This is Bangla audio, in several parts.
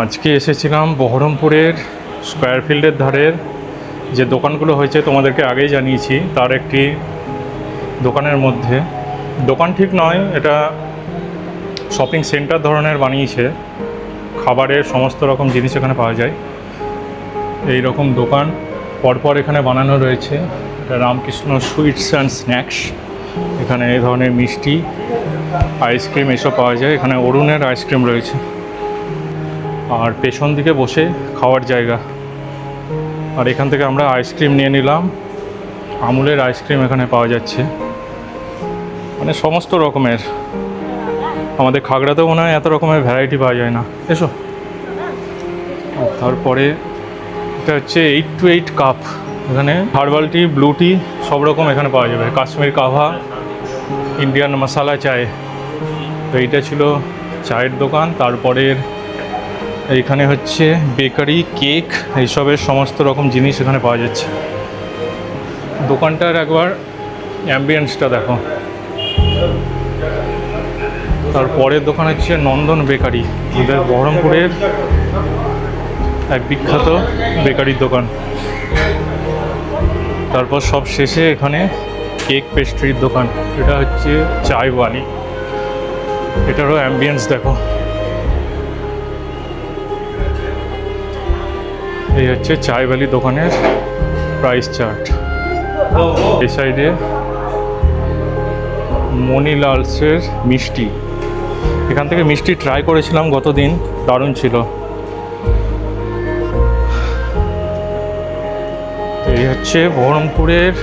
আজকে এসেছিলাম বহরমপুরের স্কয়ার ফিল্ডের ধারের যে দোকানগুলো হয়েছে তোমাদেরকে আগেই জানিয়েছি, তার একটি দোকানের মধ্যে। দোকান ঠিক নয়, এটা শপিং সেন্টার ধরনের বানিয়েছে। খাবারের সমস্ত রকম জিনিস এখানে পাওয়া যায়। এই রকম দোকান পরপর এখানে বানানো রয়েছে। এটা রামকৃষ্ণ সুইটস অ্যান্ড স্ন্যাক্স। এখানে এই ধরনের মিষ্টি, আইসক্রিম এসব পাওয়া যায়। এখানে অরুণের আইসক্রিম রয়েছে, আর পেছন দিকে বসে খাওয়ার জায়গা। আর এখান থেকে আমরা আইসক্রিম নিয়ে নিলাম। আমুলের আইসক্রিম এখানে পাওয়া যাচ্ছে, মানে সমস্ত রকমের। আমাদের খাগড়াতেও মনে হয় এত রকমের ভ্যারাইটি পাওয়া যায় না। এসো। তারপরে এটা হচ্ছে 8 to 8 কাপ। এখানে হার্বাল টি, ব্লু টি সব রকম এখানে পাওয়া যাবে। কাশ্মীর কাভা, ইন্ডিয়ান মশালা চায়। তো এইটা ছিল চায়ের দোকান। তারপরে এইখানে হচ্ছে বেকারি, কেক, এইসবের সমস্ত রকম জিনিস এখানে পাওয়া যাচ্ছে। দোকানটার একবার অ্যাম্বিয়েন্সটা দেখো। তারপরের দোকান হচ্ছে নন্দন বেকারি, আমাদের বহরমপুরের এক বিখ্যাত বেকারির দোকান। তারপর সব শেষে এখানে কেক পেস্ট্রির দোকান। এটা হচ্ছে চায় বানি। এটারও অ্যাম্বিয়েন্স দেখো। এই হচ্ছে চায় ভ্যালি দোকানের প্রাইস চার্ট। এই সাইডে মনিলালসের মিষ্টি। এখান থেকে মিষ্টি ট্রাই করেছিলাম গতদিন, দারুণ ছিল। এই হচ্ছে বহরমপুরের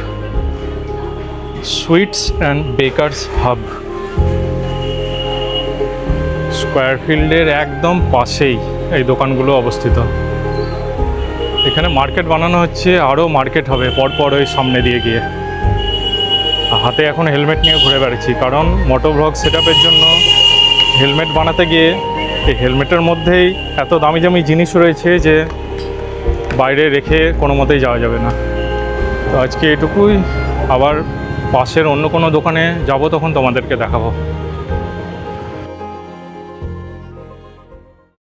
sweets and bakers hub. Square ফিল্ডের একদম পাশেই এই দোকানগুলো অবস্থিত। এখানে মার্কেট বানানো হচ্ছে, আরও মার্কেট হবে পরপর ওই সামনে দিয়ে গিয়ে। হাতে এখন হেলমেট নিয়ে ঘুরে বেড়াচ্ছি, কারণ মোটো ব্লগ সেটআপের জন্য হেলমেট বানাতে গিয়ে এই হেলমেটের মধ্যেই এত দামি দামি জিনিস রয়েছে যে বাইরে রেখে কোনো মতেই যাওয়া যাবে না। তো আজকে এটুকুই। আবার পাশের অন্য কোনো দোকানে যাব, তখন তোমাদেরকে দেখাবো।